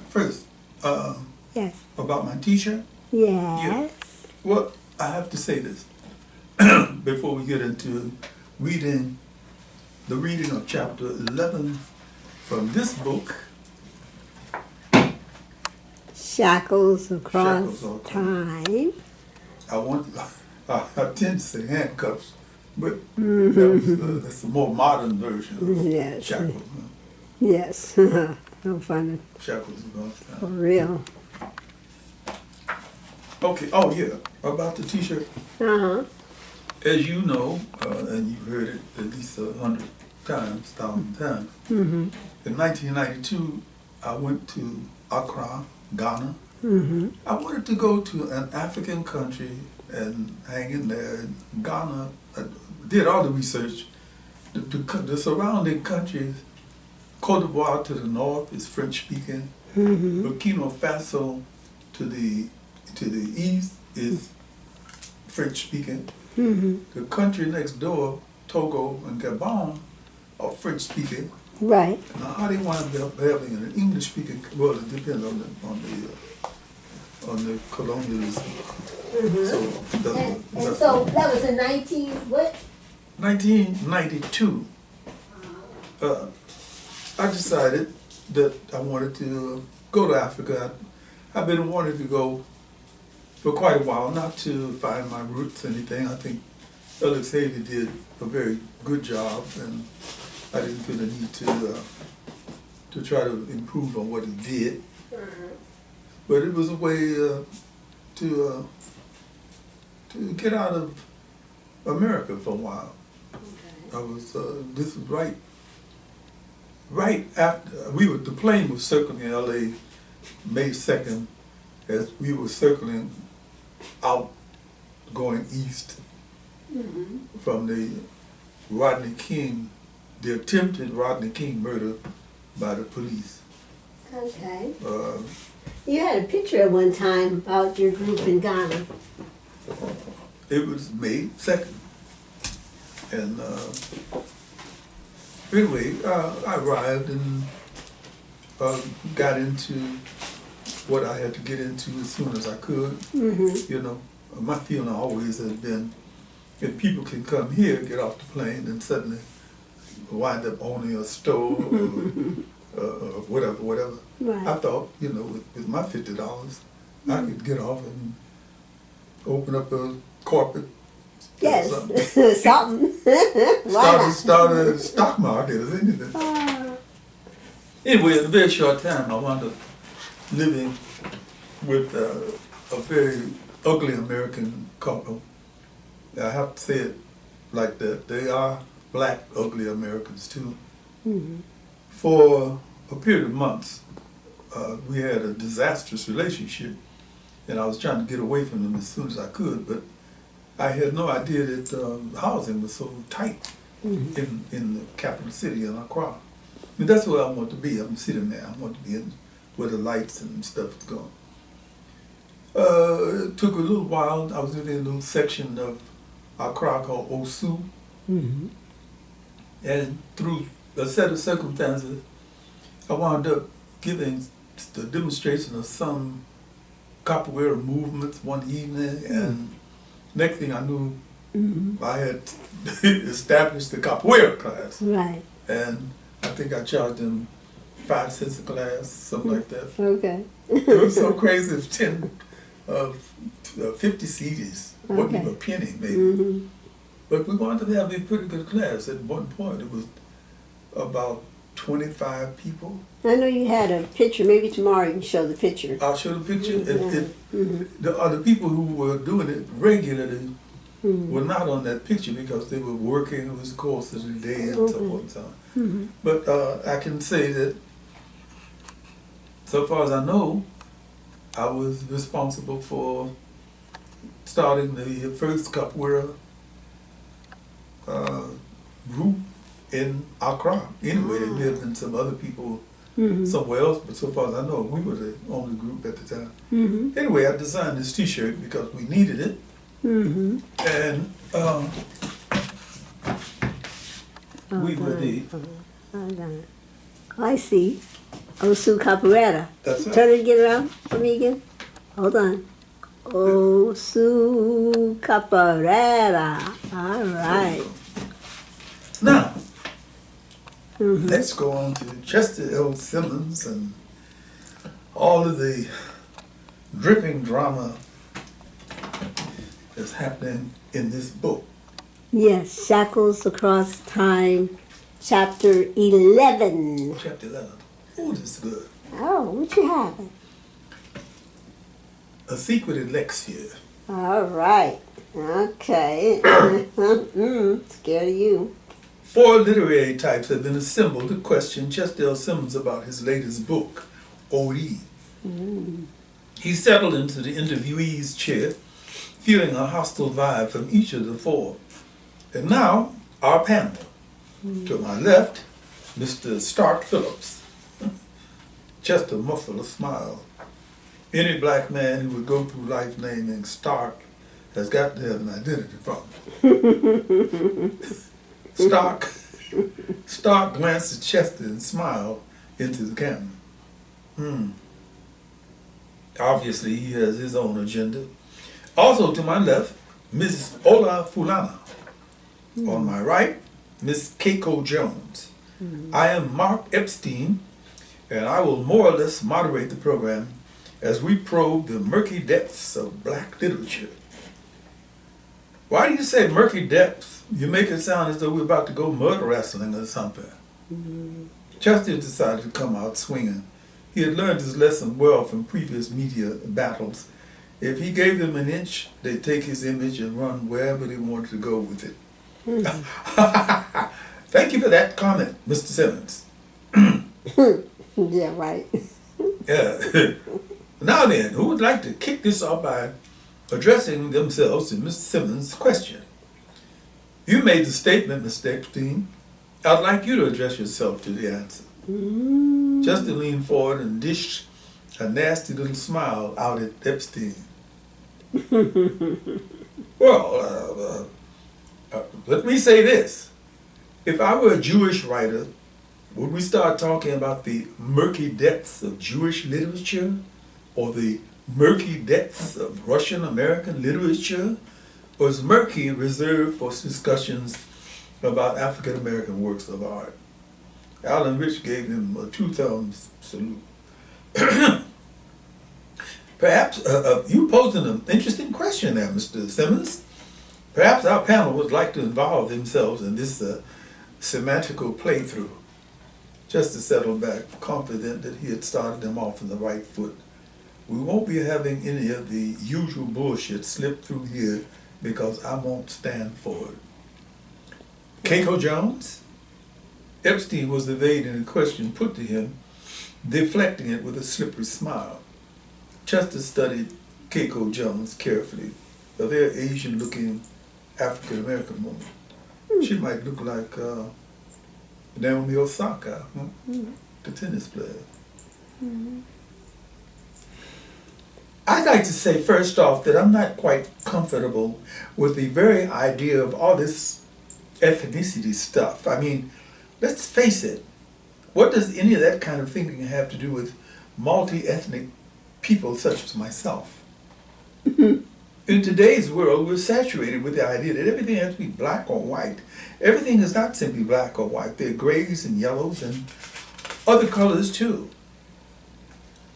first, Yes. about my T-shirt. Yes. Well, I have to say this before we get into reading the reading of chapter 11 from this book, Shackles Across Shackles Across Time. I tend to say handcuffs, but that's a more modern version of Yes. shackles. Yes. No funny. Shackles Across For Time. real. Okay, oh yeah, about the T-shirt. Uh-huh. As you know, and you've heard it at least 1,000 times, Mm-hmm. in 1992, I went to Accra, Ghana. Mm-hmm. I wanted to go to an African country and hang in there. In Ghana, I did all the research. The surrounding countries, Cote d'Ivoire to the north is French speaking. Mm-hmm. Burkina Faso to the east is French speaking. Mm-hmm. The country next door, Togo and Gabon, are French speaking. Right. Now, how they wind up having an English speaking? Well, it depends on the colonialism. Mm-hmm. So So that was in 1992. I decided that I wanted to go to Africa. I've been wanting to go for quite a while, not to find my roots or anything. I think Alex Haley did a very good job, and I didn't feel the need to try to improve on what he did. But it was a way to get out of America for a while. Okay. I was this was right after the plane was circling L.A. May 2nd, as we were circling out, going east from the attempted Rodney King murder by the police. Okay. You had a picture at one time about your group in Ghana. It was May 2nd. And anyway, I arrived and got into what I had to get into as soon as I could. Mm-hmm. You know, my feeling always has been, if people can come here, get off the plane, and suddenly wind up owning a store or whatever. Right. I thought, you know, with my $50, I could get off and open up a corporate. Yes, something. Why Start a stock market or anything. Anyway, in a very short time, I wound up living with a very ugly American couple. I have to say it like that. They are black, ugly Americans too. Mm-hmm. For a period of months, we had a disastrous relationship, and I was trying to get away from them as soon as I could, but I had no idea that housing was so tight in the capital city in Accra. I mean, that's where I want to be. I'm sitting there. I want to be in where the lights and stuff is going. It took a little while. I was in a little section of Accra called Osu. Mm-hmm. And through a set of circumstances, I wound up giving the demonstration of some capoeira movements one evening, and next thing I knew, I had established the capoeira class. Right. And I think I charged them 5 cents a class, something like that. Okay. It was so crazy. It was 50 CDs, wasn't even a penny maybe. Mm-hmm. But we wanted to have a pretty good class. At one point, it was about 25 people. I know you had a picture. Maybe tomorrow you can show the picture. I'll show the picture. Mm-hmm. The people who were doing it regularly were not on that picture because they were working. It was courses a day and so forth and so on. Mm-hmm. But I can say that, so far as I know, I was responsible for starting the first capoeira group in Accra. Anyway, there may have been some other people somewhere else, but so far as I know, we were the only group at the time. Mm-hmm. Anyway, I designed this T-shirt because we needed it, and we were the. I see. Osu Capoeira. That's right. Try to get it out for me again. Hold on. Osu Capoeira. All right. Now, let's go on to Chester L. Simmons and all of the dripping drama that's happening in this book. Yes, Shackles Across Time, Chapter 11. Chapter 11. Oh, this is good. Oh, what you having? A secret elixir. All right. Okay. Scared of you. 4 literary types have been assembled to question Chester L. Simmons about his latest book, Odie. He settled into the interviewee's chair, feeling a hostile vibe from each of the 4. And now, our panel. To my left, Mr. Stark Phillips. Chester muffled a smile. Any black man who would go through life naming Stark has got to have an identity problem. Stark glanced at Chester and smiled into the camera. Obviously, he has his own agenda. Also to my left, Mrs. Ola Fulana. On my right, Miss Keiko Jones. I am Mark Epstein, and I will more or less moderate the program as we probe the murky depths of black literature. Why do you say murky depths? You make it sound as though we're about to go mud wrestling or something. Chester decided to come out swinging. He had learned his lesson well from previous media battles. If he gave them an inch, they'd take his image and run wherever they wanted to go with it. Thank you for that comment, Mr. Simmons. Yeah, right. Yeah. Now then, who would like to kick this off by addressing themselves to Mr. Simmons' question? You made the statement, Mr. Epstein. I'd like you to address yourself to the answer. Chester leaned forward and dished a nasty little smile out at Epstein. Well, let me say this. If I were a Jewish writer, would we start talking about the murky depths of Jewish literature or the murky depths of Russian American literature? Or is murky reserved for discussions about African American works of art? Alan Rich gave him a 2-thumbs salute. Perhaps you posed an interesting question there, Mr. Simmons. Perhaps our panel would like to involve themselves in this semantical playthrough. Just to settle back, confident that he had started them off on the right foot. We won't be having any of the usual bullshit slip through here because I won't stand for it. Keiko Jones? Epstein was evading a question put to him, deflecting it with a slippery smile. Chester studied Keiko Jones carefully, a very Asian-looking African-American woman. She might look like Naomi Osaka, the tennis player. I'd like to say first off that I'm not quite comfortable with the very idea of all this ethnicity stuff. I mean, let's face it, what does any of that kind of thinking have to do with multi-ethnic people such as myself? In today's world, we're saturated with the idea that everything has to be black or white. Everything is not simply black or white. There are grays and yellows and other colors too.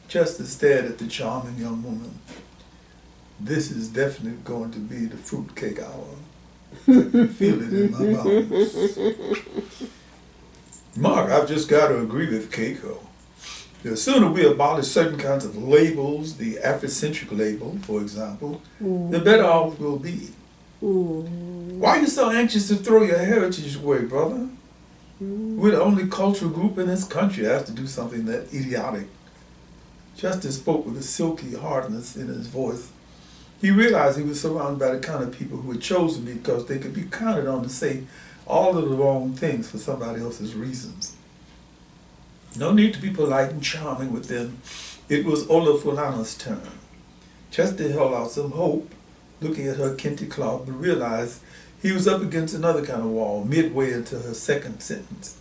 Chester stared at the charming young woman. This is definitely going to be the fruitcake hour. I can feel it in my bones. Mark, I've just got to agree with Keiko. The sooner we abolish certain kinds of labels, the Afrocentric label, for example, the better off we'll be. Why are you so anxious to throw your heritage away, brother? We're the only cultural group in this country that has to do something that idiotic. Chester spoke with a silky hardness in his voice. He realized he was surrounded by the kind of people who were chosen because they could be counted on to say all of the wrong things for somebody else's reasons. No need to be polite and charming with them. It was Ola Fulana's turn. Chester held out some hope, looking at her kente cloth, but realized he was up against another kind of wall midway into her second sentence.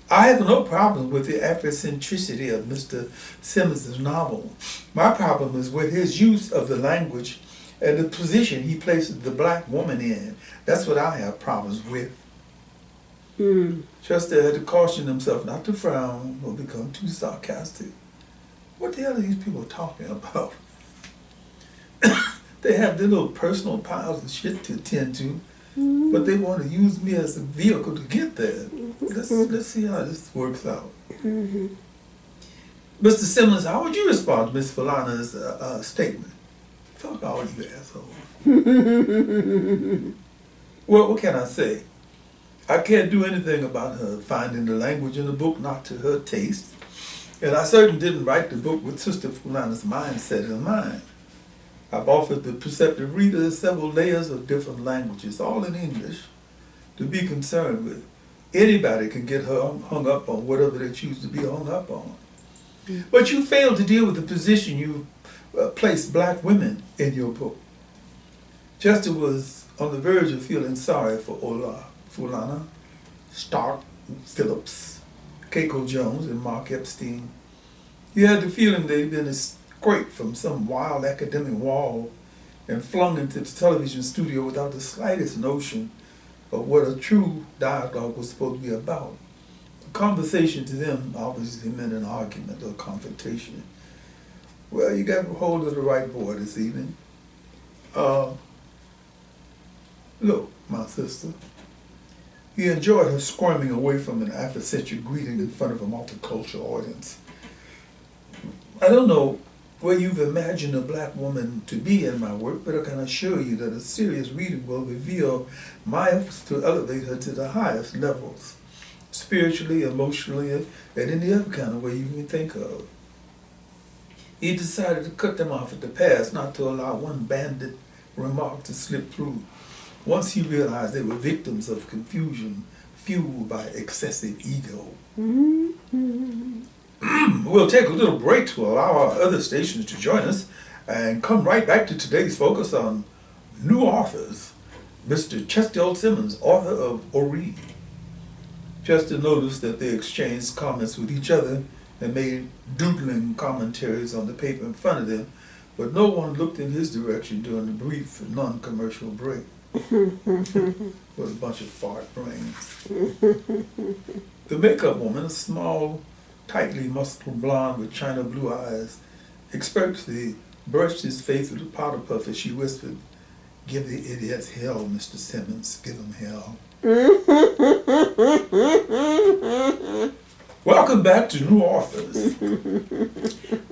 I have no problem with the Afrocentricity of Mr. Simmons' novel. My problem is with his use of the language and the position he places the black woman in. That's what I have problems with. Chester had to caution himself not to frown or become too sarcastic. What the hell are these people talking about? They have their little personal piles of shit to attend to, but they want to use me as a vehicle to get there. Let's see how this works out. Mr. Simmons, how would you respond to Miss Falana's statement? Fuck all you assholes. Well, what can I say? I can't do anything about her finding the language in the book not to her taste. And I certainly didn't write the book with Sister Falana's mindset in mind. I've offered the perceptive reader several layers of different languages, all in English, to be concerned with. Anybody can get hung up on whatever they choose to be hung up on. But you failed to deal with the position you placed black women in your book. Chester was on the verge of feeling sorry for Falana, Stark, Phillips, Keiko Jones, and Mark Epstein. He had the feeling they'd been scraped from some wild academic wall and flung into the television studio without the slightest notion of what a true dialogue was supposed to be about. A conversation to them obviously meant an argument or confrontation. Well, you got a hold of the right boy this evening. Look, my sister. He enjoyed her squirming away from an Afrocentric greeting in front of a multicultural audience. I don't know where you've imagined a black woman to be in my work, but I can assure you that a serious reading will reveal my efforts to elevate her to the highest levels, spiritually, emotionally, and any other kind of way you can think of. He decided to cut them off at the pass, not to allow one bandit remark to slip through. Once he realized they were victims of confusion fueled by excessive ego. We'll take a little break to allow our other stations to join us and come right back to today's focus on new authors. Mr. Chester L. Simmons, author of Odie. Chester noticed that they exchanged comments with each other and made doodling commentaries on the paper in front of them, but no one looked in his direction during the brief non-commercial break. With a bunch of fart brains. The makeup woman, a small, tightly muscled blonde with china blue eyes, expertly brushed his face with a powder puff as she whispered, "Give the idiots hell, Mr. Simmons, give them hell." Welcome back to New Authors.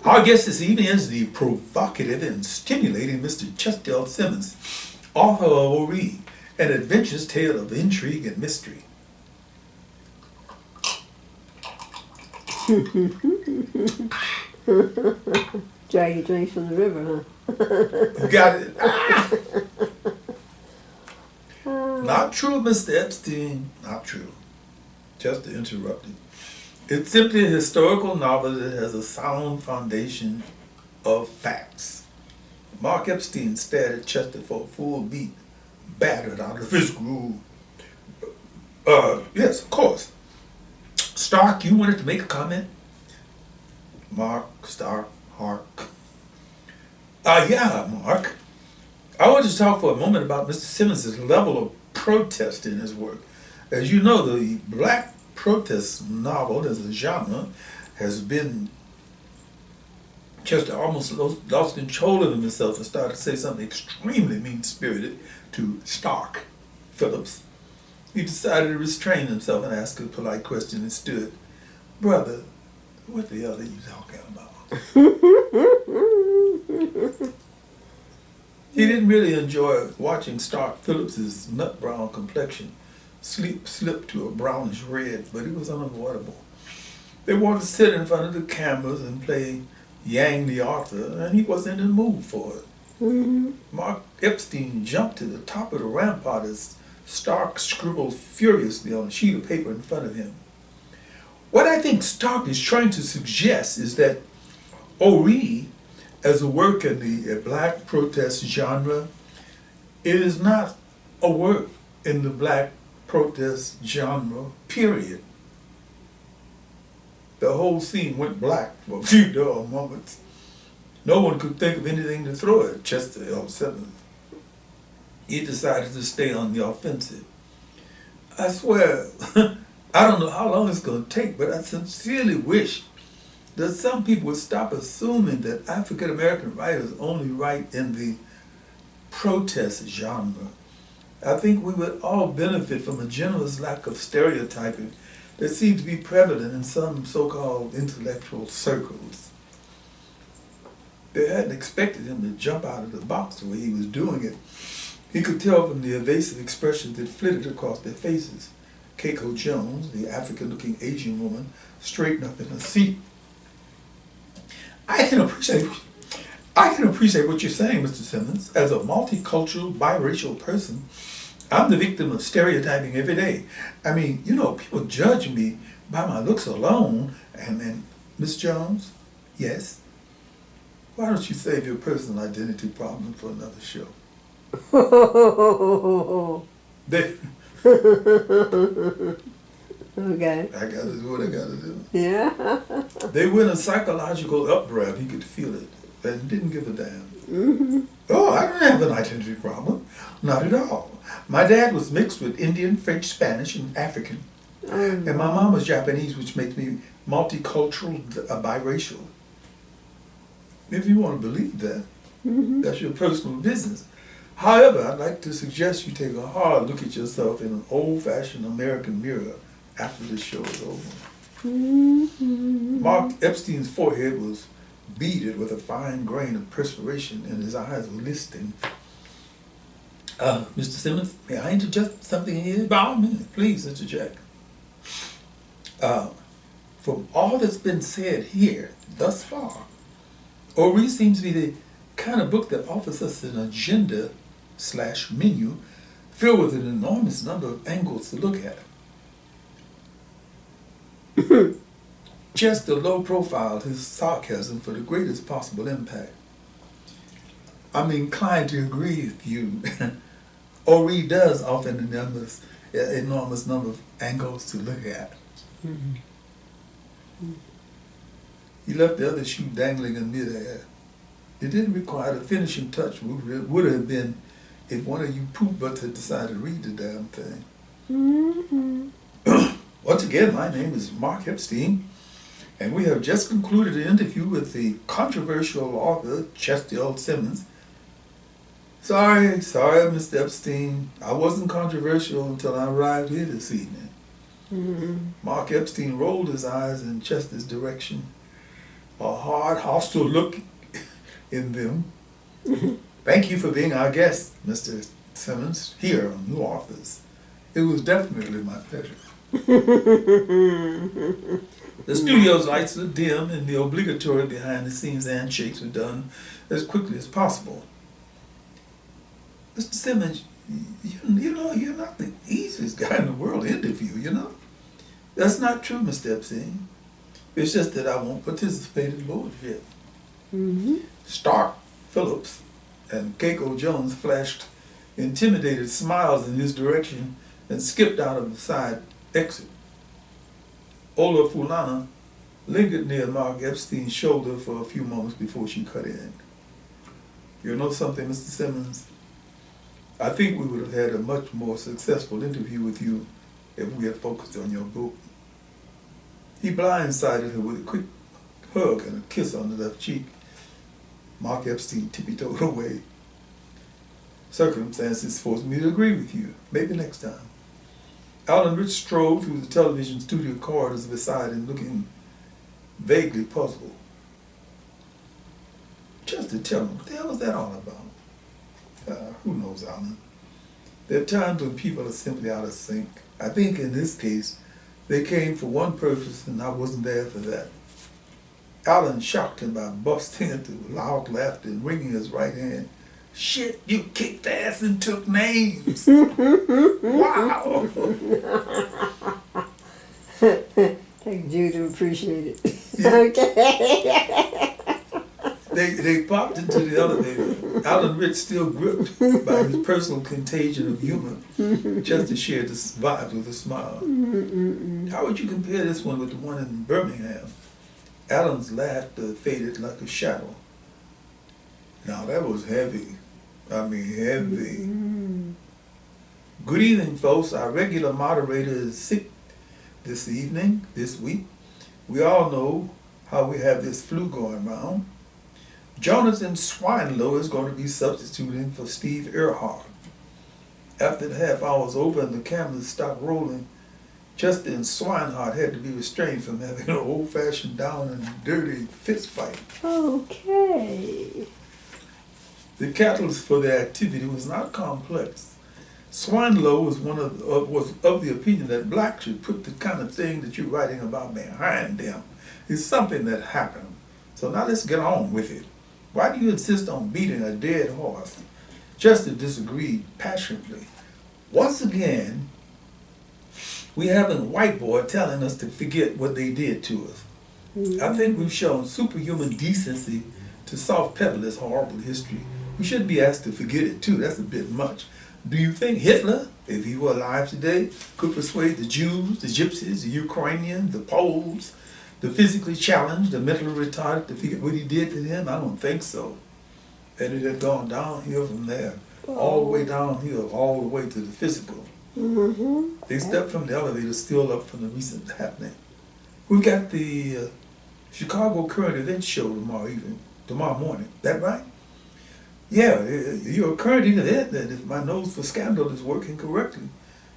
Our guest this evening is the provocative and stimulating Mr. Chester L. Simmons, author of Odie, an adventurous tale of intrigue and mystery. Drag your drinks from the river, huh? You got it. Not true, Mr. Epstein. Not true. Chester interrupted. It's simply a historical novel that has a sound foundation of facts. Mark Epstein stared at Chester for a full beat, battered out of his groove. Yes, of course. Stark, you wanted to make a comment? Mark, Stark, Hark. Yeah, Mark. I want to talk for a moment about Mr. Simmons' level of protest in his work. As you know, the black protest novel as a genre has been Chester almost lost control of himself and started to say something extremely mean-spirited to Stark, Phillips. He decided to restrain himself and ask a polite question instead. "Brother, what the hell are you talking about?" He didn't really enjoy watching Stark Phillips's nut brown complexion slip to a brownish red, but it was unavoidable. They wanted to sit in front of the cameras and play Yang the author, and he wasn't in the mood for it. Mark Epstein jumped to the top of the rampart as Stark scribbled furiously on a sheet of paper in front of him. What I think Stark is trying to suggest is that Odie, as a work in the black protest genre, it is not a work in the black protest genre, period. The whole scene went black for a few dull moments. No one could think of anything to throw at Chester L. Simmons. He decided to stay on the offensive. I swear, I don't know how long it's going to take, but I sincerely wish that some people would stop assuming that African American writers only write in the protest genre. I think we would all benefit from a generous lack of stereotyping that seems to be prevalent in some so-called intellectual circles. They hadn't expected him to jump out of the box the way he was doing it. He could tell from the evasive expressions that flitted across their faces. Keiko Jones, the African-looking Asian woman, straightened up in her seat. I can appreciate what you're saying, Mr. Simmons. As a multicultural, biracial person, I'm the victim of stereotyping every day. I mean, people judge me by my looks alone. And Miss Jones, yes? Why don't you save your personal identity problem for another show? Okay. I gotta do what I gotta do. Yeah. They were in a psychological updraft. He could feel it and didn't give a damn. Mm-hmm. Oh, I don't have an identity problem. Not at all. My dad was mixed with Indian, French, Spanish, and African. And my mom was Japanese, which makes me multicultural, biracial. If you want to believe that, that's your personal business. However, I'd like to suggest you take a hard look at yourself in an old-fashioned American mirror after this show is over. Mark Epstein's forehead was beaded with a fine grain of perspiration, and his eyes were glistening. Mr. Simmons, may I interject something here? By all means, please interject. From all that's been said here thus far, Ori seems to be the kind of book that offers us an agenda/menu filled with an enormous number of angles to look at. Just a low profile his sarcasm for the greatest possible impact. I'm inclined to agree with you. Ori does offer an enormous number of angles to look at. He left the other shoe dangling in midair. It didn't require the finishing touch. Would have been if one of you poop butts had decided to read the damn thing. Once again, my name is Mark Epstein, and we have just concluded an interview with the controversial author, Chester L. Simmons. Sorry, Mr. Epstein. I wasn't controversial until I arrived here this evening. Mark Epstein rolled his eyes in Chester's direction, a hard, hostile look in them. Thank you for being our guest, Mr. Simmons, here on New Authors. It was definitely my pleasure. The studio's lights were dim, and the obligatory behind-the-scenes handshakes were done as quickly as possible. Mr. Simmons, you're not the easiest guy in the world to interview, That's not true, Mr. Epstein. It's just that I won't participate in bullshit. Stark, Phillips, and Keiko Jones flashed intimidated smiles in his direction and skipped out of the side exit. Ola Fulana lingered near Mark Epstein's shoulder for a few moments before she cut in. You know something, Mr. Simmons? I think we would have had a much more successful interview with you if we had focused on your book. He blindsided her with a quick hug and a kiss on the left cheek. Mark Epstein tippy-toed away. Circumstances forced me to agree with you. Maybe next time. Alan Rich strode through the television studio corridors beside him, looking vaguely puzzled. Just to tell him, what the hell was that all about? Who knows, Alan? There are times when people are simply out of sync. I think in this case, they came for one purpose and I wasn't there for that. Alan shocked him by busting into loud laughter and wringing his right hand. Shit, you kicked ass and took names. Wow. Thank you to appreciate it. Yeah. Okay. They popped into the elevator. Alan Rich, still gripped by his personal contagion of humor, just shared the vibes with a smile. How would you compare this one with the one in Birmingham? Alan's laughter faded like a shadow. Now that was heavy. I mean heavy. Good evening, folks. Our regular moderator is sick this week. We all know how we have this flu going around. Jonathan Swinelow is going to be substituting for Steve Earhart. After the half hour was over and the cameras stopped rolling, Justin Swinehart had to be restrained from having an old-fashioned down and dirty fist fight. Okay. The catalyst for the activity was not complex. Swinelow was of the opinion that blacks should put the kind of thing that you're writing about behind them. It's something that happened. So now let's get on with it. Why do you insist on beating a dead horse? Justin disagreed passionately. Once again, we have a whiteboard telling us to forget what they did to us. I think we've shown superhuman decency to soft pedal this horrible history. We shouldn't be asked to forget it too. That's a bit much. Do you think Hitler, if he were alive today, could persuade the Jews, the Gypsies, the Ukrainians, the Poles, the physically challenged, the mentally retarded to forget what he did to them? I don't think so. And it had gone downhill from there, all the way downhill, all the way to the physical. They stepped from the elevator, still up from the recent happening. We've got the Chicago Current Events show tomorrow morning. That right? Yeah, you're a current event that if my nose for scandal is working correctly,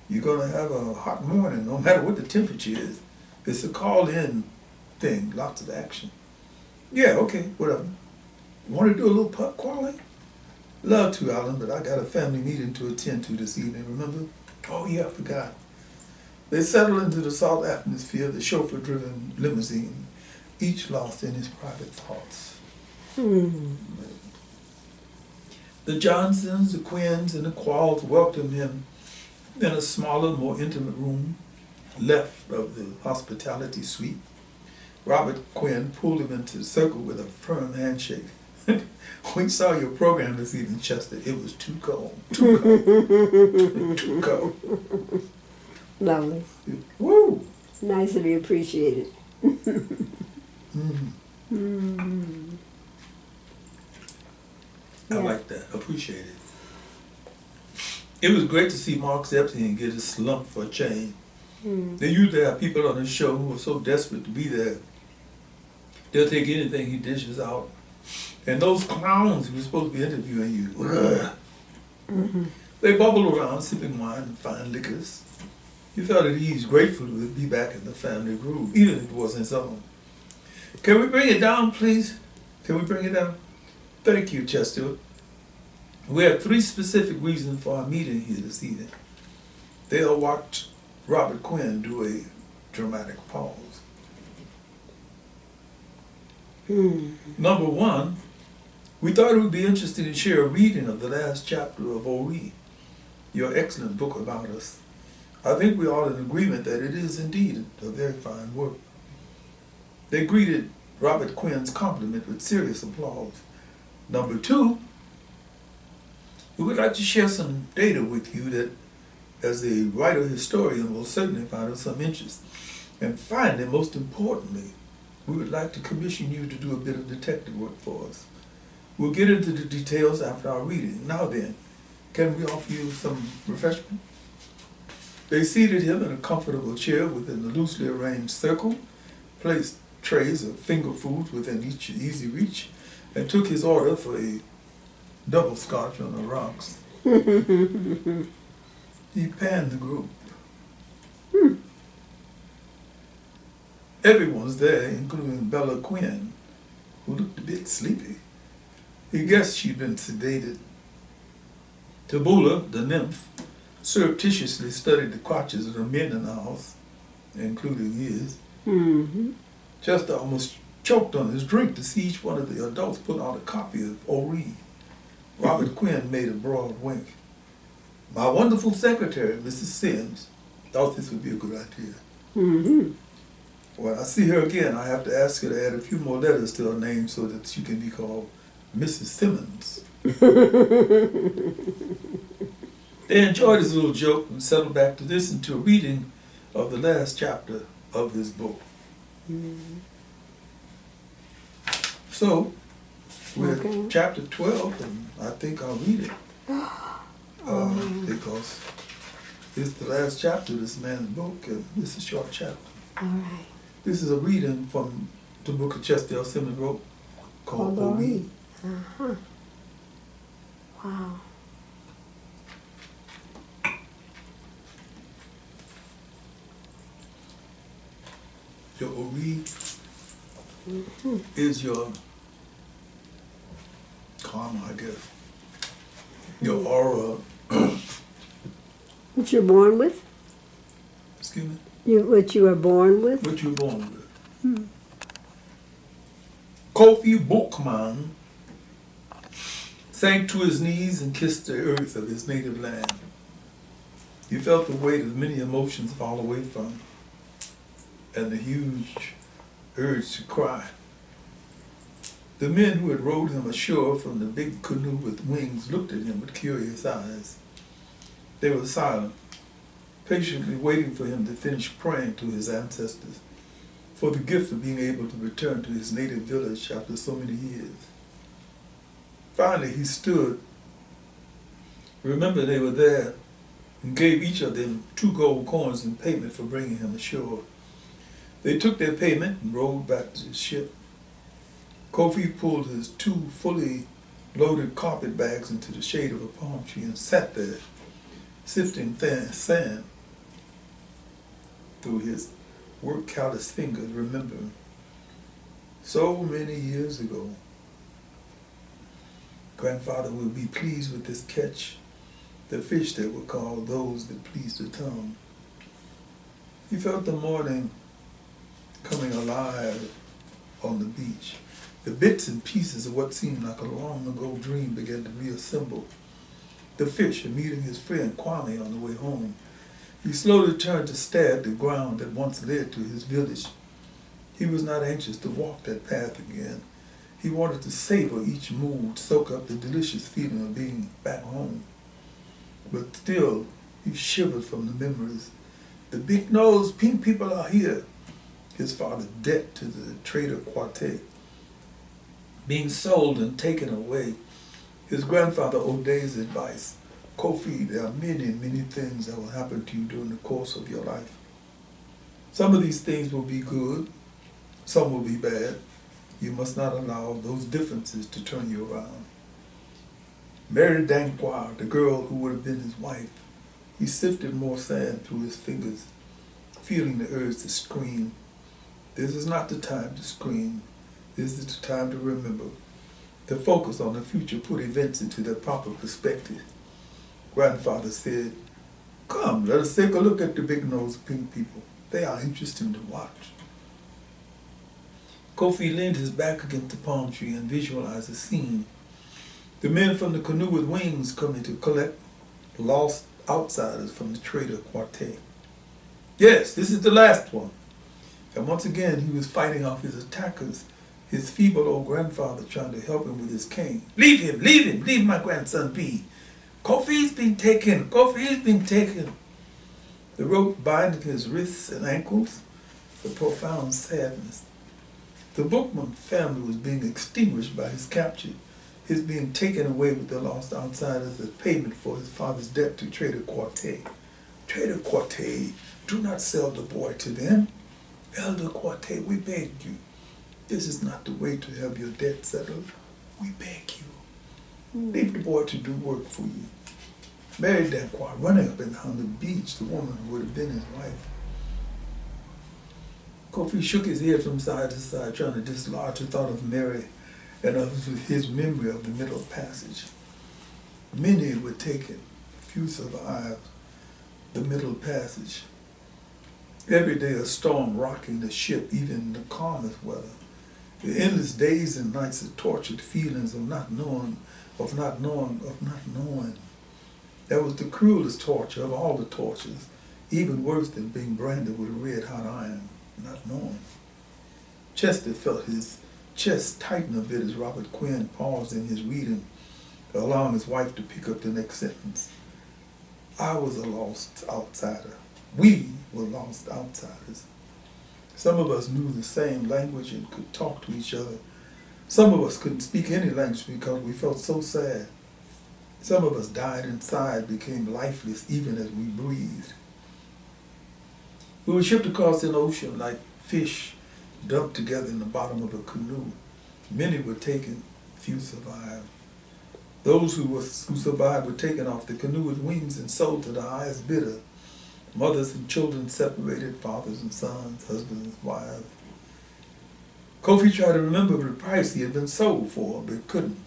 you're going to have a hot morning, no matter what the temperature is. It's a call-in thing, lots of action. Yeah, okay, whatever. Want to do a little pub crawling? Love to, Alan, but I got a family meeting to attend to this evening, remember? Oh yeah, I forgot. They settled into the salt atmosphere, the chauffeur-driven limousine, each lost in his private thoughts. The Johnsons, the Quinns, and the Qualls welcomed him in a smaller, more intimate room left of the hospitality suite. Robert Quinn pulled him into the circle with a firm handshake. We saw your program this evening, Chester. It was too cold. Too cold. Too cold. Lovely. Woo! Nice to be appreciated. I like that. Appreciate it. It was great to see Mark Epstein get his slump for a change. They usually have people on the show who are so desperate to be there, they'll take anything he dishes out. And those clowns who were supposed to be interviewing you, they bubble around sipping wine and fine liquors. He felt at ease, grateful to be back in the family groove, even if it wasn't his own. Can we bring it down, please? Can we bring it down? Thank you, Chester. We have 3 specific reasons for our meeting here this evening. They'll watch Robert Quinn do a dramatic pause. Number 1, we thought it would be interesting to share a reading of the last chapter of Odie, your excellent book about us. I think we're all in agreement that it is indeed a very fine work. They greeted Robert Quinn's compliment with serious applause. Number 2, we would like to share some data with you that, as a writer-historian, will certainly find of some interest. And finally, most importantly, we would like to commission you to do a bit of detective work for us. We'll get into the details after our reading. Now then, can we offer you some refreshment? They seated him in a comfortable chair within the loosely arranged circle, placed trays of finger foods within each easy reach, and took his order for a double scotch on the rocks. He panned the group. Everyone's there, including Bella Quinn, who looked a bit sleepy. He guessed she'd been sedated. Tabula, the nymph, surreptitiously studied the crotches of the men in the house, including his. Just almost choked on his drink to see each one of the adults put out a copy of Odie. Robert Quinn made a broad wink. My wonderful secretary, Mrs. Simmons, thought this would be a good idea. When I see her again, I have to ask her to add a few more letters to her name so that she can be called Mrs. Simmons. They enjoyed his little joke and settled back to listen to a reading of the last chapter of his book. So, we're at chapter 12, and I think I'll read it. Because it's the last chapter of this man's book, and this is a short chapter. All right. This is a reading from the book of Chester Simmon wrote called Odie. Uh-huh. Wow. Your Odie is your karma, I guess. Your aura. What you're born with? Excuse me? What you are born with? What you're born with. Kofi Bookman sank to his knees and kissed the earth of his native land. He felt the weight of many emotions fall away from him, and the huge urge to cry. The men who had rowed him ashore from the big canoe with wings looked at him with curious eyes. They were silent, patiently waiting for him to finish praying to his ancestors for the gift of being able to return to his native village after so many years. Finally, he stood. Remember, they were there and gave each of them 2 gold coins in payment for bringing him ashore. They took their payment and rowed back to his ship. Kofi pulled his 2 fully loaded carpet bags into the shade of a palm tree and sat there, sifting sand through his work-calloused fingers, remembering so many years ago. Grandfather will be pleased with this catch, the fish that were called those that pleased the tongue. He felt the morning coming alive on the beach. The bits and pieces of what seemed like a long-ago dream began to reassemble. The fish and meeting his friend Kwame on the way home. He slowly turned to stare at the ground that once led to his village. He was not anxious to walk that path again. He wanted to savor each move, soak up the delicious feeling of being back home. But still, he shivered from the memories. The big-nosed pink people are here. His father's debt to the trader Quartey, being sold and taken away. His grandfather O'Day's advice. Kofi, there are many, many things that will happen to you during the course of your life. Some of these things will be good, some will be bad. You must not allow those differences to turn you around. Mary Danquois, the girl who would have been his wife, he sifted more sand through his fingers, feeling the urge to scream. This is not the time to scream. This is the time to remember. To focus on the future, put events into their proper perspective. Grandfather said, "Come, let us take a look at the big-nosed pink people. They are interesting to watch." Kofi leaned his back against the palm tree and visualized the scene. The men from the canoe with wings coming to collect lost outsiders from the trader Quartey. Yes, this is the last one. And once again, he was fighting off his attackers, his feeble old grandfather trying to help him with his cane. Leave him, leave my grandson be. Kofi's been taken, Kofi's been taken. The rope binding his wrists and ankles, the profound sadness. The Bookman family was being extinguished by his capture, his being taken away with the lost outsiders as payment for his father's debt to Trader Quartey. Trader Quartey, do not sell the boy to them. Elder Quartey, we beg you. This is not the way to have your debt settled. We beg you. Leave the boy to do work for you. Mary Danquois running up and down the beach, the woman who would have been his wife. Kofi shook his head from side to side, trying to dislodge the thought of Mary and of his memory of the Middle Passage. Many were taken, few survived the Middle Passage. Every day a storm rocking the ship, even in the calmest weather. The endless days and nights of tortured feelings of not knowing. That was the cruelest torture of all the tortures, even worse than being branded with a red-hot iron, not knowing. Chester felt his chest tighten a bit as Robert Quinn paused in his reading, allowing his wife to pick up the next sentence. I was a lost outsider. We were lost outsiders. Some of us knew the same language and could talk to each other. Some of us couldn't speak any language because we felt so sad. Some of us died inside, became lifeless even as we breathed. We were shipped across an ocean like fish dumped together in the bottom of a canoe. Many were taken, few survived. Those who survived were taken off the canoe with wings and sold to the highest bidder. Mothers and children separated, fathers and sons, husbands and wives. Kofi tried to remember the price he had been sold for, but couldn't.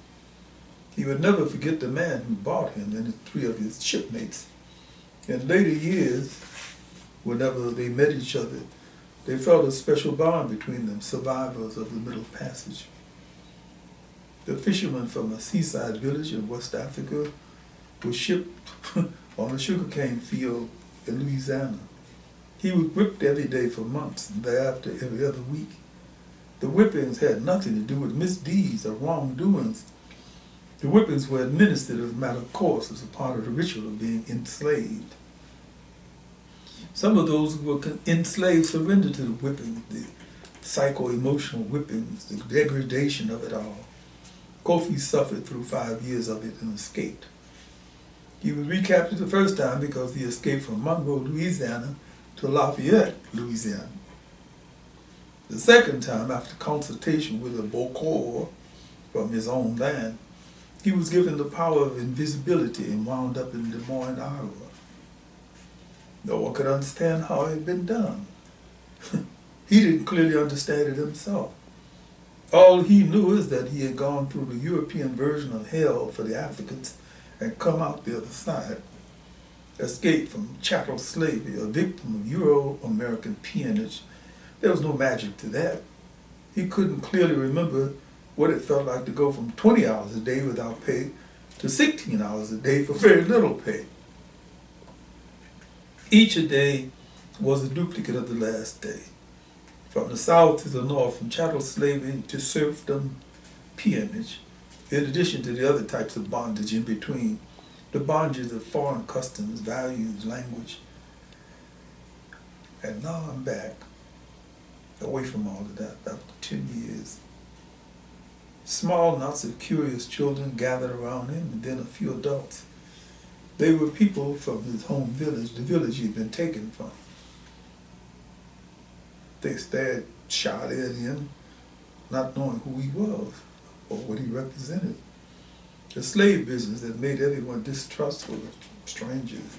He would never forget the man who bought him and 3 of his shipmates. In later years, whenever they met each other, they felt a special bond between them, survivors of the Middle Passage. The fisherman from a seaside village in West Africa was shipped on a sugarcane field in Louisiana. He was whipped every day for months, and thereafter every other week. The whippings had nothing to do with misdeeds or wrongdoings. The whippings were administered as a matter of course, as a part of the ritual of being enslaved. Some of those who were enslaved surrendered to the whippings, the psycho-emotional whippings, the degradation of it all. Kofi suffered through 5 years of it and escaped. He was recaptured the first time because he escaped from Monroe, Louisiana to Lafayette, Louisiana. The second time, after consultation with a Bokor from his own land, he was given the power of invisibility and wound up in Des Moines, Iowa. No one could understand how it had been done. He didn't clearly understand it himself. All he knew is that he had gone through the European version of hell for the Africans and come out the other side, escaped from chattel slavery, a victim of Euro-American peonage. There was no magic to that. He couldn't clearly remember what it felt like to go from 20 hours a day without pay to 16 hours a day for very little pay. Each a day was a duplicate of the last day. From the south to the north, from chattel slavery to serfdom, peonage, in addition to the other types of bondage in between, the bondages of foreign customs, values, language. And now I'm back, away from all of that, after 10 years. Small knots of curious children gathered around him, and then a few adults. They were people from his home village, the village he'd been taken from. They stared shyly at him, not knowing who he was or what he represented. The slave business had made everyone distrustful of strangers.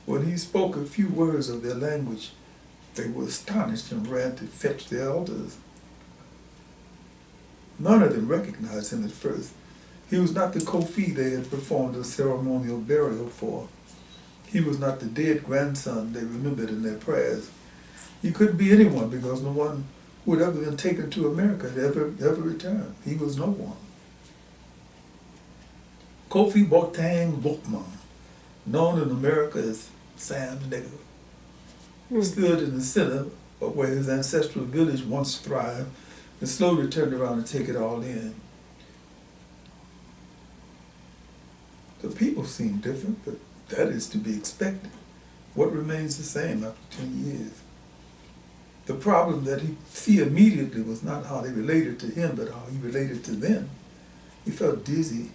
When he spoke a few words of their language, they were astonished and ran to fetch their elders. None of them recognized him at first. He was not the Kofi they had performed a ceremonial burial for. He was not the dead grandson they remembered in their prayers. He couldn't be anyone because no one who had ever been taken to America had ever returned. He was no one. Kofi Botang Bokman, known in America as Sam Nigger, stood in the center of where his ancestral village once thrived and slowly turned around to take it all in. The people seemed different, but that is to be expected. What remains the same after 10 years? The problem that he see immediately was not how they related to him, but how he related to them. He felt dizzy,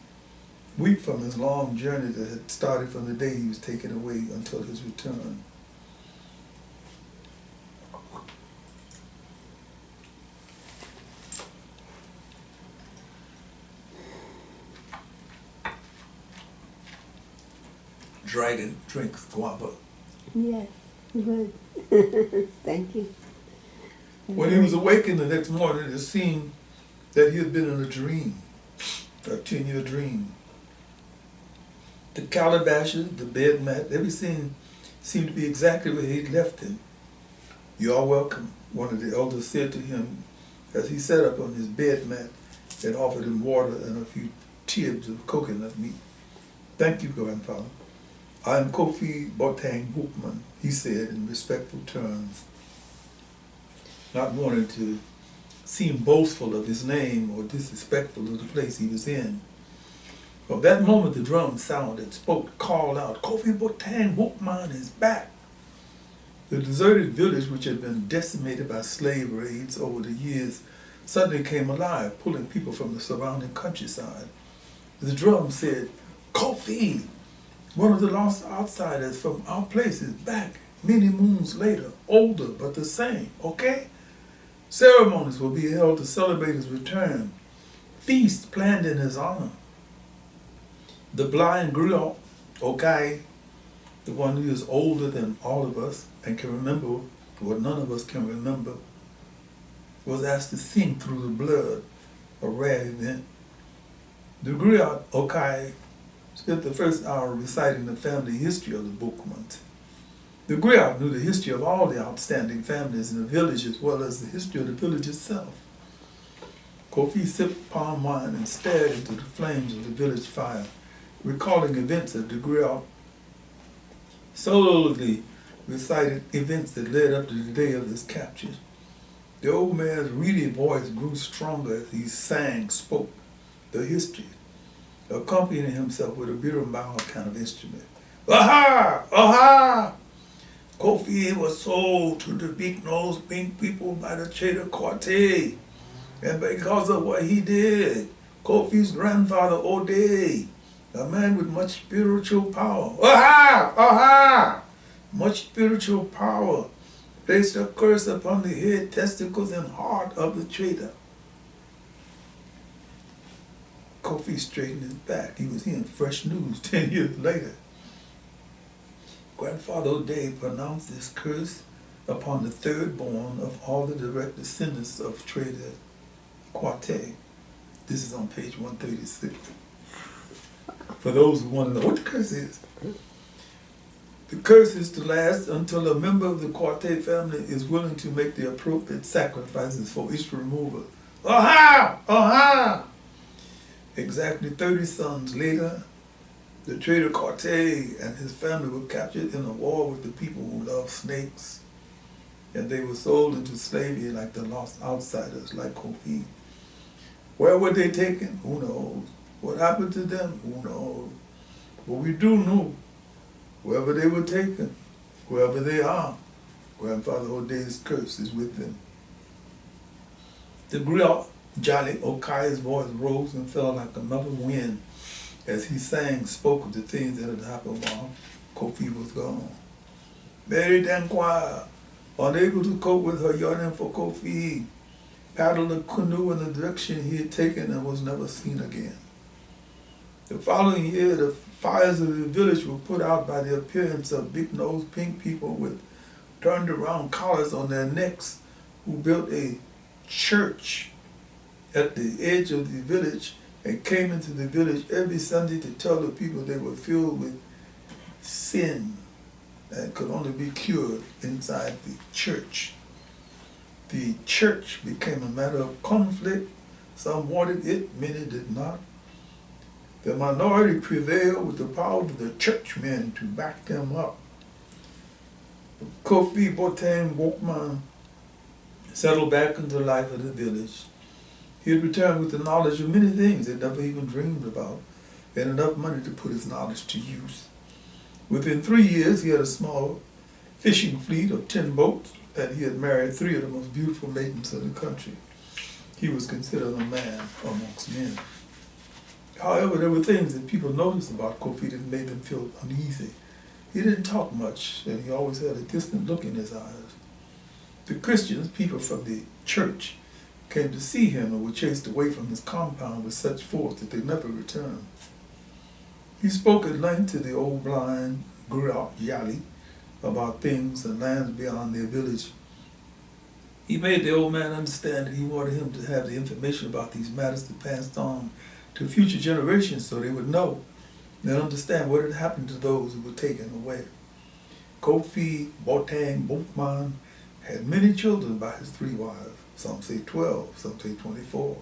weak from his long journey that had started from the day he was taken away until his return. Dragon drinks guava. Yes, good. Thank you. When he was awakened the next morning, it seemed that he had been in a dream, a 10-year dream. The calabashes, the bed mat, everything seemed to be exactly where he'd left him. "You are welcome," one of the elders said to him as he sat up on his bed mat and offered him water and a few tibs of coconut meat. "Thank you, grandfather. I am Kofi Botang Bookman," he said in respectful terms, not wanting to seem boastful of his name or disrespectful of the place he was in. From that moment, the drum sounded, called out, "Kofi Botang Bookman is back." The deserted village, which had been decimated by slave raids over the years, suddenly came alive, pulling people from the surrounding countryside. The drum said, "Kofi, one of the lost outsiders from our place, is back many moons later, older but the same, okay? Ceremonies will be held to celebrate his return. Feast planned in his honor." The blind griot, okay, the one who is older than all of us and can remember what none of us can remember, was asked to sing through the blood, a rare event. The griot, okay, spent the first hour reciting the family history of the Bookmans. The griot knew the history of all the outstanding families in the village as well as the history of the village itself. Kofi sipped palm wine and stared into the flames of the village fire, recalling events that the griot solely recited events that led up to the day of his capture. The old man's reedy voice grew stronger as he spoke the history, accompanying himself with a berimbau kind of instrument. "Aha! Aha! Kofi was sold to the big-nosed pink people by the trader Quartey, and because of what he did, Kofi's grandfather Odie, a man with much spiritual power, aha! Aha! Much spiritual power, placed a curse upon the head, testicles, and heart of the trader." Kofi straightened his back. He was hearing fresh news 10 years later. Grandfather O'Day pronounced this curse upon the third born of all the direct descendants of trader Quartey. This is on page 136. For those who want to know what the curse is. The curse is to last until a member of the Quartey family is willing to make the appropriate sacrifices for its removal. Aha! Aha! Exactly 30 sons later, the trader Quartey and his family were captured in a war with the people who loved snakes, and they were sold into slavery like the lost outsiders like Kofi. Where were they taken? Who knows? What happened to them? Who knows? But we do know, wherever they were taken, wherever they are, Grandfather O'Day's curse is with them. The griot, Jolly Okai's voice rose and fell like another wind as he spoke of the things that had happened while Kofi was gone. Mary Danquire, unable to cope with her yearning for Kofi, paddled a canoe in the direction he had taken and was never seen again. The following year, the fires of the village were put out by the appearance of big-nosed pink people with turned-around collars on their necks who built a church at the edge of the village and came into the village every Sunday to tell the people they were filled with sin and could only be cured inside the church. The church became a matter of conflict. Some wanted it, many did not. The minority prevailed with the power of the churchmen to back them up. Kofi Boateng Wokman settled back into the life of the village. He had returned with the knowledge of many things he'd never even dreamed about, and enough money to put his knowledge to use. Within 3 years, he had a small fishing fleet of 10 boats, and he had married 3 of the most beautiful maidens in the country. He was considered a man amongst men. However, there were things that people noticed about Kofi that made them feel uneasy. He didn't talk much, and he always had a distant look in his eyes. The Christians, people from the church, came to see him and were chased away from his compound with such force that they never returned. He spoke at length to the old blind griot Yali about things and lands beyond their village. He made the old man understand that he wanted him to have the information about these matters to pass on to future generations so they would know and understand what had happened to those who were taken away. Kofi Boateng Bookman had many children by his 3 wives. Some say 12, some say 24.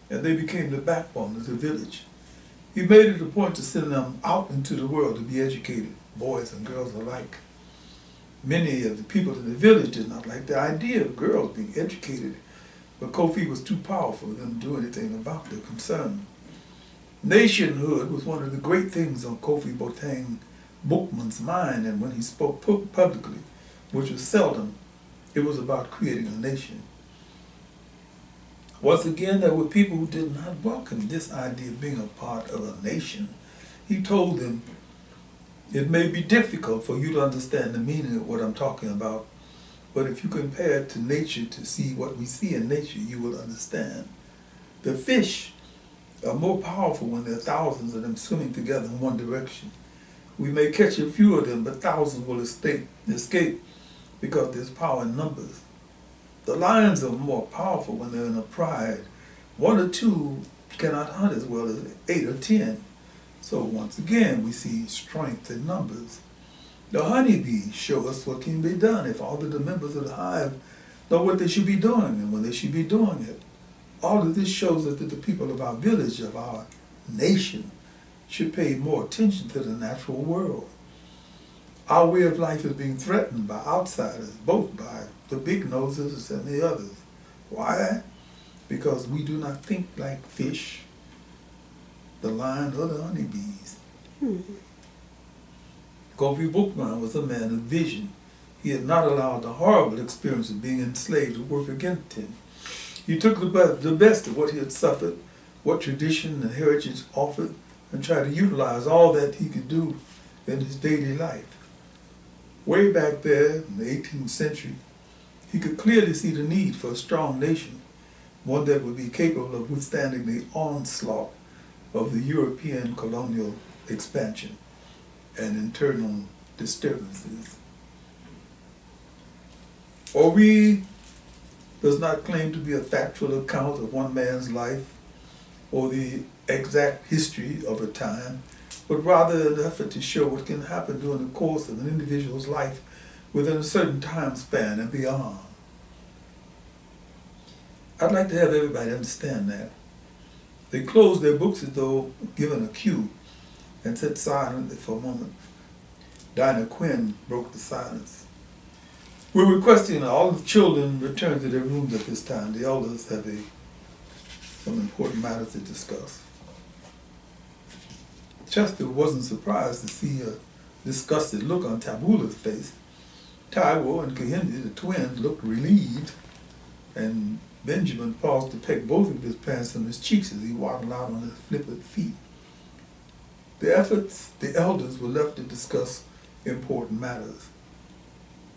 And they became the backbone of the village. He made it a point to send them out into the world to be educated, boys and girls alike. Many of the people in the village did not like the idea of girls being educated, but Kofi was too powerful for them to do anything about the concern. Nationhood was one of the great things on Kofi Boateng Bookman's mind, and when he spoke publicly, which was seldom. It was about creating a nation. Once again, there were people who did not welcome this idea of being a part of a nation. He told them, it may be difficult for you to understand the meaning of what I'm talking about, but if you compare it to nature to see what we see in nature, you will understand. The fish are more powerful when there are thousands of them swimming together in one direction. We may catch a few of them, but thousands will escape because there's power in numbers. The lions are more powerful when they're in a pride. 1 or 2 cannot hunt as well as 8 or 10. So once again, we see strength in numbers. The honeybees show us what can be done if all of the members of the hive know what they should be doing and when they should be doing it. All of this shows us that the people of our village, of our nation, should pay more attention to the natural world. Our way of life is being threatened by outsiders, both by the big noses and the others. Why? Because we do not think like fish, the lion, or the honeybees. Kofi Bookman was a man of vision. He had not allowed the horrible experience of being enslaved to work against him. He took the best of what he had suffered, what tradition and heritage offered, and tried to utilize all that he could do in his daily life. Way back there in the 18th century, he could clearly see the need for a strong nation, one that would be capable of withstanding the onslaught of the European colonial expansion and internal disturbances. Odie does not claim to be a factual account of one man's life or the exact history of a time, but rather an effort to show what can happen during the course of an individual's life within a certain time span and beyond. I'd like to have everybody understand that. They closed their books as though given a cue and sat silently for a moment. Dinah Quinn broke the silence. We're requesting that all the children return to their rooms at this time. The elders have some important matters to discuss. Chester wasn't surprised to see a disgusted look on Tabula's face. Taiwo and Kehinde, the twins, looked relieved, and Benjamin paused to peck both of his pants from his cheeks as he waddled out on his flippered feet. The elders were left to discuss important matters.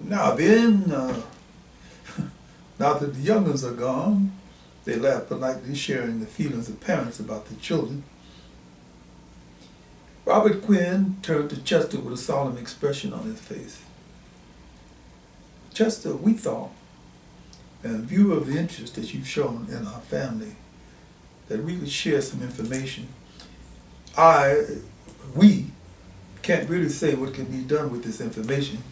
Now then, now that the young'uns are gone, they laughed politely, sharing the feelings of parents about their children. Robert Quinn turned to Chester with a solemn expression on his face. Chester, we thought, in view of the interest that you've shown in our family, that we could share some information. We can't really say what can be done with this information,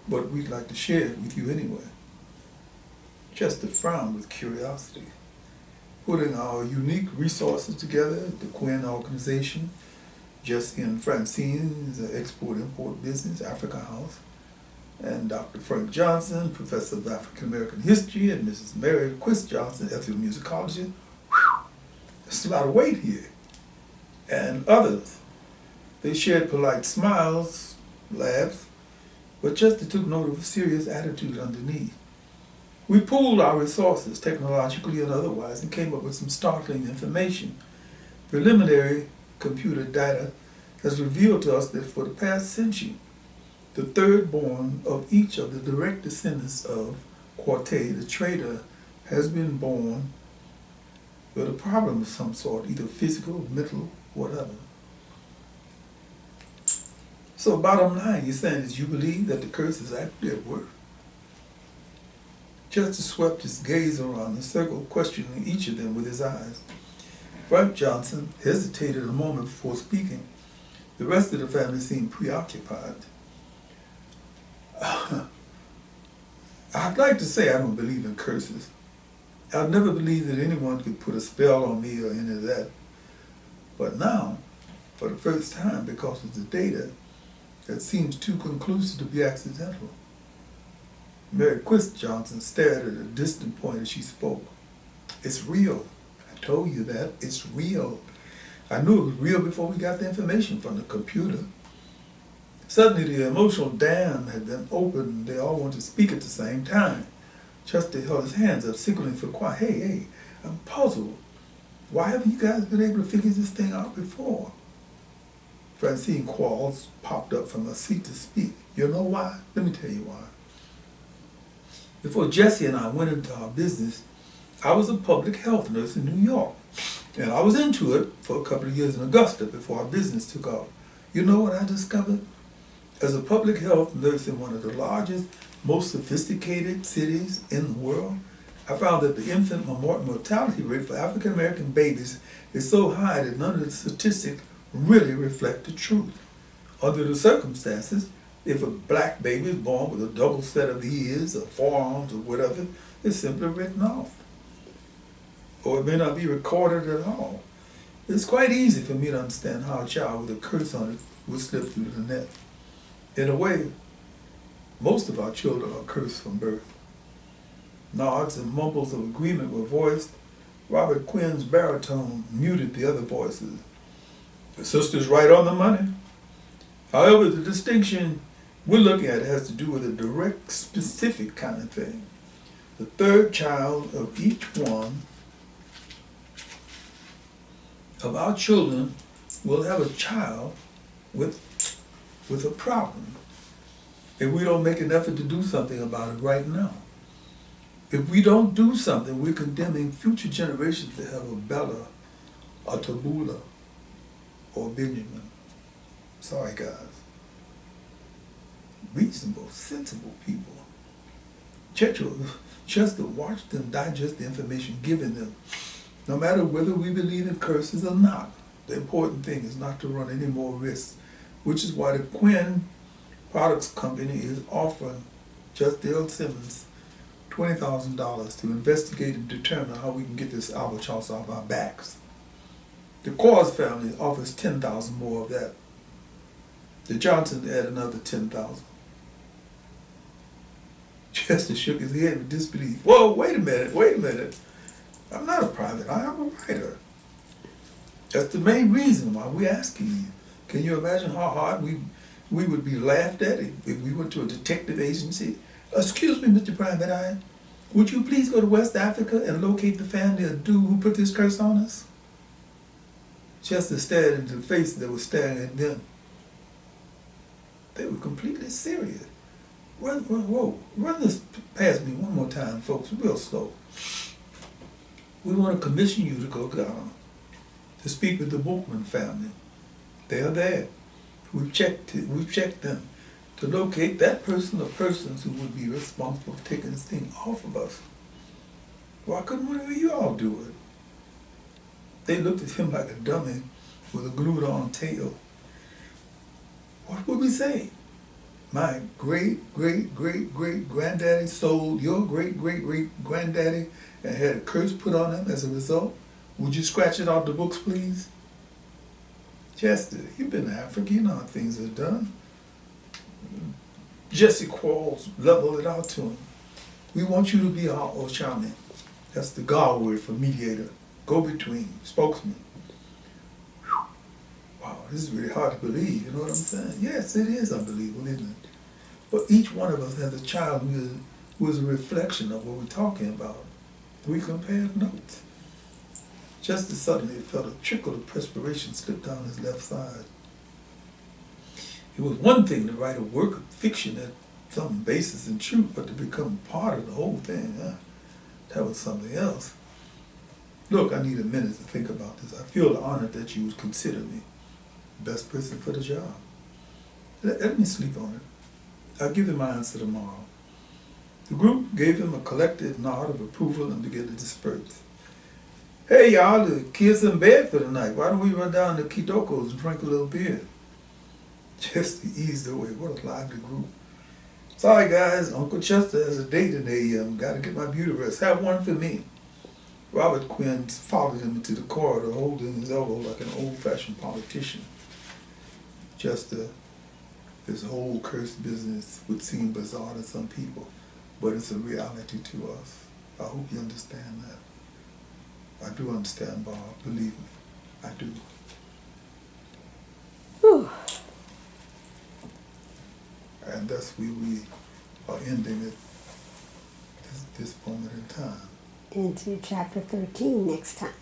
but we'd like to share it with you anyway. Chester frowned with curiosity. Putting our unique resources together, the Quinn organization, Jesse and Francine's export-import business, Africa House, and Dr. Frank Johnson, professor of African American history, and Mrs. Mary Quist Johnson, ethnomusicology. There's a lot of weight here. And others. They shared polite smiles, laughs, but Chester took note of a serious attitude underneath. We pooled our resources, technologically and otherwise, and came up with some startling information. Preliminary computer data has revealed to us that for the past century, the third born of each of the direct descendants of Quartey, the trader, has been born with a problem of some sort, either physical, mental, whatever. So bottom line, you're saying is you believe that the curse is actually at work? Chester swept his gaze around the circle, questioning each of them with his eyes. Frank Johnson hesitated a moment before speaking. The rest of the family seemed preoccupied. I'd like to say I don't believe in curses. I've never believed that anyone could put a spell on me or any of that. But now, for the first time, because of the data, that seems too conclusive to be accidental. Mary Quist Johnson stared at a distant point as she spoke. It's real. I told you that. It's real. I knew it was real before we got the information from the computer. Suddenly the emotional dam had been opened. They all wanted to speak at the same time. Chester held his hands up, signaling for quiet. Hey, I'm puzzled. Why haven't you guys been able to figure this thing out before? Francine Qualls popped up from her seat to speak. You know why? Let me tell you why. Before Jesse and I went into our business, I was a public health nurse in New York. And I was into it for a couple of years in Augusta before our business took off. You know what I discovered? As a public health nurse in one of the largest, most sophisticated cities in the world, I found that the infant mortality rate for African American babies is so high that none of the statistics really reflect the truth. Under the circumstances, if a black baby is born with a double set of ears or forearms or whatever, it's simply written off. Or it may not be recorded at all. It's quite easy for me to understand how a child with a curse on it would slip through the net. In a way, most of our children are cursed from birth. Nods and mumbles of agreement were voiced. Robert Quinn's baritone muted the other voices. The sister's right on the money. However, the distinction we're looking at has to do with a direct, specific kind of thing. The third child of each one of our children will have a child with a problem if we don't make an effort to do something about it right now. If we don't do something, we're condemning future generations to have a Bella, a Tabula, or a Benjamin. Sorry, guys. Reasonable, sensible people. Chester watched them digest the information given them. No matter whether we believe in curses or not, the important thing is not to run any more risks, which is why the Quinn Products Company is offering Justin Simmons $20,000 to investigate and determine how we can get this albatross off our backs. The Quartey family offers $10,000 more of that. The Johnsons add another $10,000. Chester shook his head with disbelief. Whoa, wait a minute. I'm not a private eye, I'm a writer. That's the main reason why we're asking you. Can you imagine how hard we would be laughed at if we went to a detective agency? Excuse me, Mr. Private Eye, would you please go to West Africa and locate the family of dude who put this curse on us? Chester stared into the faces that were staring at them. They were completely serious. Run this past me one more time, folks, real slow. We want to commission you to go down to speak with the Bookman family. They are there. We've checked them to locate that person or persons who would be responsible for taking this thing off of us. Why couldn't one of you all do it? They looked at him like a dummy with a glued-on tail. What would we say? My great-great-great-great-granddaddy sold your great-great-great-granddaddy and had a curse put on him as a result? Would you scratch it off the books, please? Chester, you've been to Africa, you know how things are done. Jesse Qualls leveled it out to him. We want you to be our Oshami. That's the God word for mediator, go-between, spokesman. Whew. Wow, this is really hard to believe, you know what I'm saying? Yes, it is unbelievable, isn't it? But each one of us has a child who is a reflection of what we're talking about. We compare notes. Just as suddenly it felt a trickle of perspiration slip down his left side. It was one thing to write a work of fiction that some basis in truth, but to become part of the whole thing, that was something else. Look, I need a minute to think about this. I feel honored that you would consider me the best person for the job. Let me sleep on it. I'll give you my answer tomorrow. The group gave him a collective nod of approval and began to disperse. Hey y'all, the kids in bed for the night. Why don't we run down to Kidoko's and drink a little beer? Chester eased away. What a lively group. Sorry guys, Uncle Chester has a date in AM. Gotta get my beauty rest. Have one for me. Robert Quinn followed him into the corridor, holding his elbow like an old-fashioned politician. Chester, this whole cursed business would seem bizarre to some people, but it's a reality to us. I hope you understand that. I do understand, Bob. Believe me, I do. Whew. and that's where we are ending it this moment in time. Into chapter 13 next time.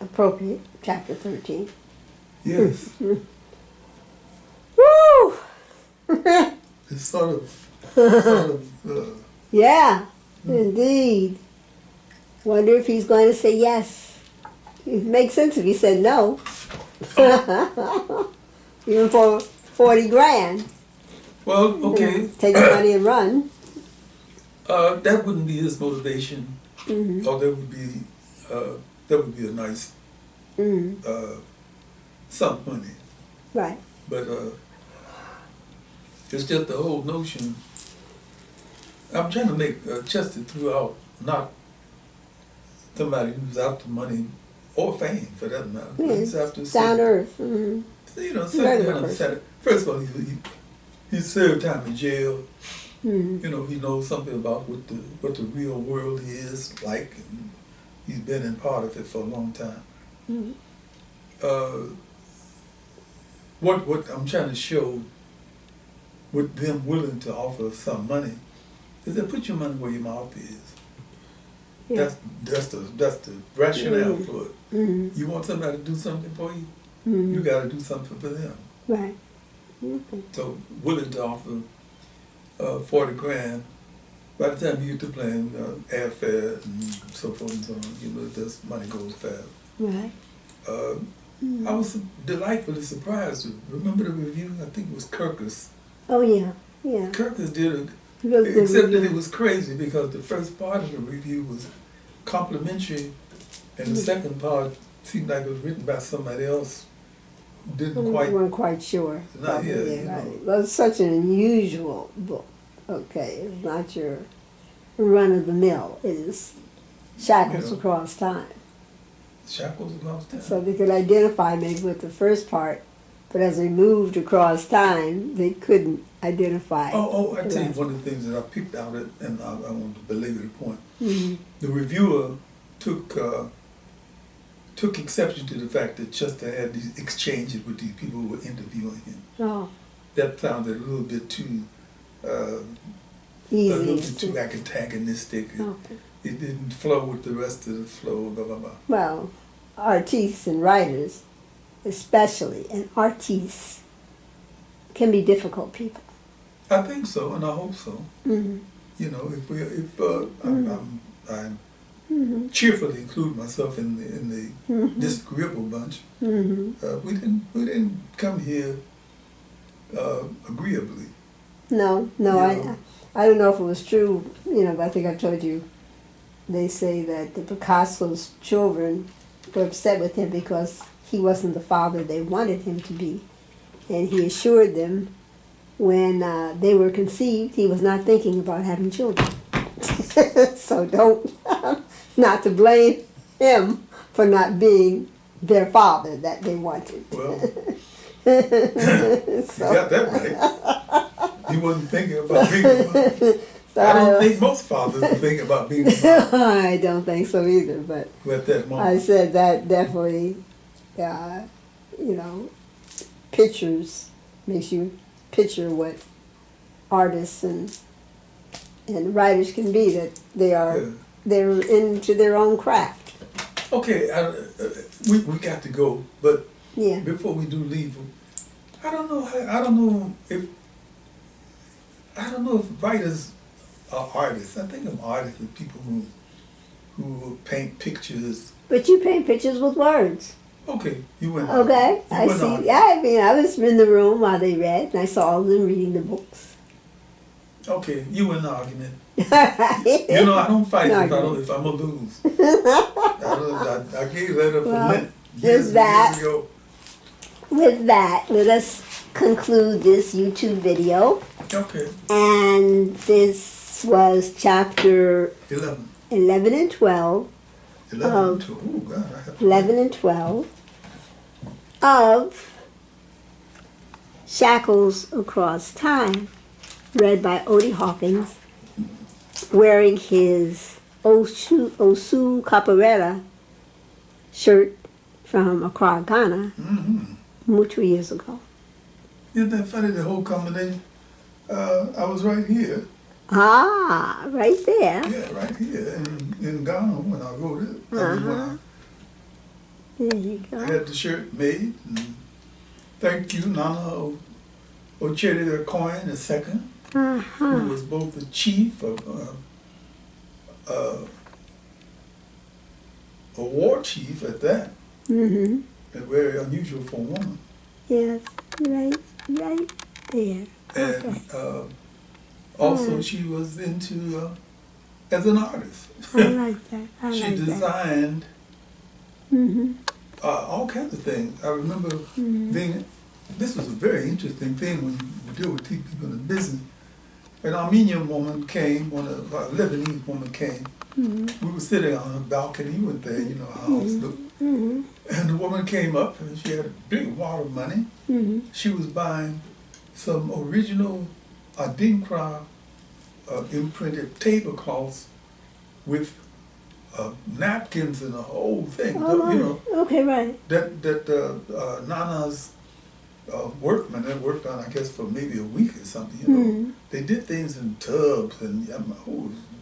Appropriate, chapter 13. Yes. Woo! It's sort of yeah, indeed. Wonder if he's going to say yes. It makes sense if he said no. Even for 40 grand. well, okay. You know, take the money and run. That wouldn't be his motivation, or that would be a nice sum money. Right. But it's just the whole notion. I'm trying to make Chester throughout, not somebody who's after money or fame, for that matter. He's after down earth. You know, some kind of first of all, he served time in jail. You know, he knows something about what the real world is like, and he's been in part of it for a long time. What I'm trying to show, with them willing to offer some money, is that put your money where your mouth is. Yeah. That's the rationale for it. You want somebody to do something for you, you got to do something for them. Right. So willing to offer 40 grand. By the time you get to playing airfare and so forth and so on, you know, this money goes fast. Right. I was delightfully surprised. Remember the review? I think it was Kirkus. Oh yeah, yeah. Kirkus did it, Real good except review. that it was crazy because the first part of the review was complimentary, and the second part seemed like it was written by somebody else who didn't quite. Weren't quite sure. Not yet, Yeah, you know. right. Well, it's such an unusual book. Okay, it's not your run of the mill. It is Shackles Across Time. Shackles Across Time. So they could identify maybe with the first part, but as they moved across time, they couldn't identify. I tell you one of the things that I picked out, and I want to belabor the point. The reviewer took exception to the fact that Chester had these exchanges with these people who were interviewing him. Oh. That sounded a little bit too Easy. a little bit too antagonistic. Okay. It didn't flow with the rest of the flow. Blah blah blah. Well, artists and writers, especially, and artists can be difficult people. I think so, and I hope so. You know, I'm cheerfully include myself in the disagreeable bunch. We didn't come here agreeably. No, I don't know if it was true, you know, but I think I've told you, they say that the Picasso's children were upset with him because he wasn't the father they wanted him to be. And he assured them when they were conceived, he was not thinking about having children. So don't, not to blame him for not being their father that they wanted. Well, you got that right. He wasn't thinking about being a father. I don't think most fathers are thinking about being a father. I don't think so either, but At that moment. I said that definitely, you know, pictures, makes you picture what artists and writers can be, that they're into their own craft. Okay, we got to go, but Yeah. before we do leave, I don't know if writers are artists. I think of artists as people who paint pictures. But you paint pictures with words. Okay, you went. Okay, I see. Yeah, I mean, I was in the room while they read, and I saw all of them reading the books. Okay, you win the argument. You know, I don't fight if I'm gonna lose. I gave that up for Lent years ago. With that, let us conclude this YouTube video. Okay. And this was chapter 11 and 12. 11 and 12. Oh, God, I have to 11 and 12 of Shackles Across Time, read by Odie Hawkins, wearing his Osu Capoeira shirt from Accra, Ghana, mucho years ago. Isn't that funny, the whole combination? I was right here. Ah, right there. Yeah, right here in Ghana when I wrote it. I mean, when There you I go. had the shirt made. And thank you, Nana Ochede Coin II, who was both the chief of a war chief at that. Mm-hmm. And very unusual for a woman. Yes, right there. And also she was into, as an artist. I like that. I She like that. designed Mm-hmm. all kinds of things. I remember being, this was a very interesting thing when you deal with people in business. An Armenian woman came, a Lebanese woman came. We were sitting on a balcony with the, our house looked. And the woman came up and she had a big wad of money. She was buying some original Adinkra imprinted tablecloths with napkins and the whole thing. Okay, right. That Nana's workmen had worked on, I guess, for maybe a week or something. They did things in tubs, and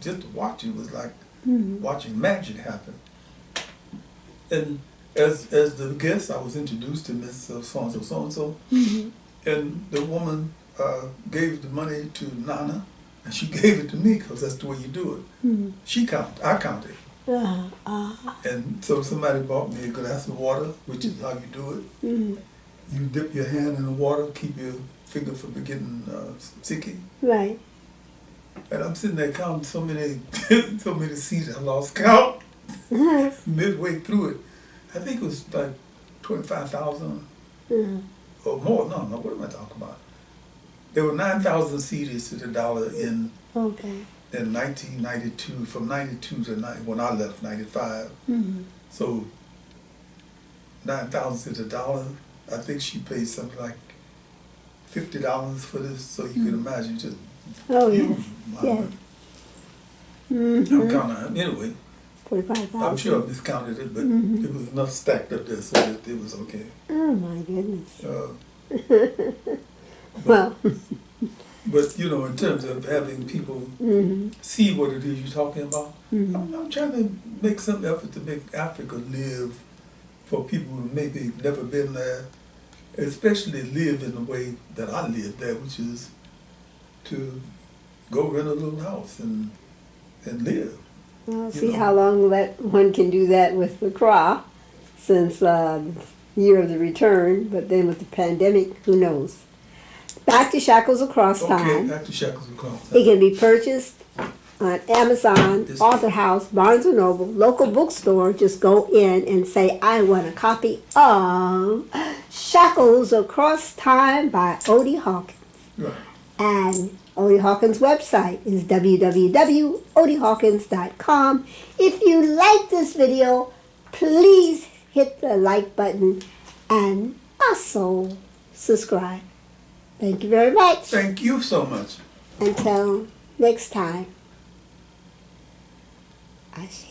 just to watch it was like watching magic happen. And as the guest, I was introduced to Miss so-and-so, so-and-so, and the woman gave the money to Nana, and she gave it to me because that's the way you do it. I counted. And so somebody bought me a glass of water, which is how you do it. You dip your hand in the water, keep your finger from getting sticky. Right. And I'm sitting there counting so many seeds, I lost count. Midway through it, I think it was like 25,000 or more. No, what am I talking about? There were 9,000 CDs to the dollar in 1992, from 92 to when I left, 95. So 9,000 to the dollar. I think she paid something like $50 for this, so you can imagine just huge amount. I'm counting anyway. 45,000. I'm sure I miscounted it, but it was enough stacked up there so that it was okay. Oh my goodness. But in terms of having people see what it is you're talking about, I'm trying to make some effort to make Africa live for people who maybe never been there, especially live in the way that I lived there, which is to go rent a little house and live. Well, see how long that one can do that with the CRA since year of the return, but then with the pandemic, who knows? Back to Shackles Across Time. Okay, back to Shackles Across Time. It can be purchased on Amazon, Author House, Barnes & Noble, local bookstore. Just go in and say, I want a copy of Shackles Across Time by Odie Hawkins. Right. And Odie Hawkins' website is www.odiehawkins.com. If you like this video, please hit the like button and also subscribe. Thank you very much. Thank you so much. Until next time. Ashe.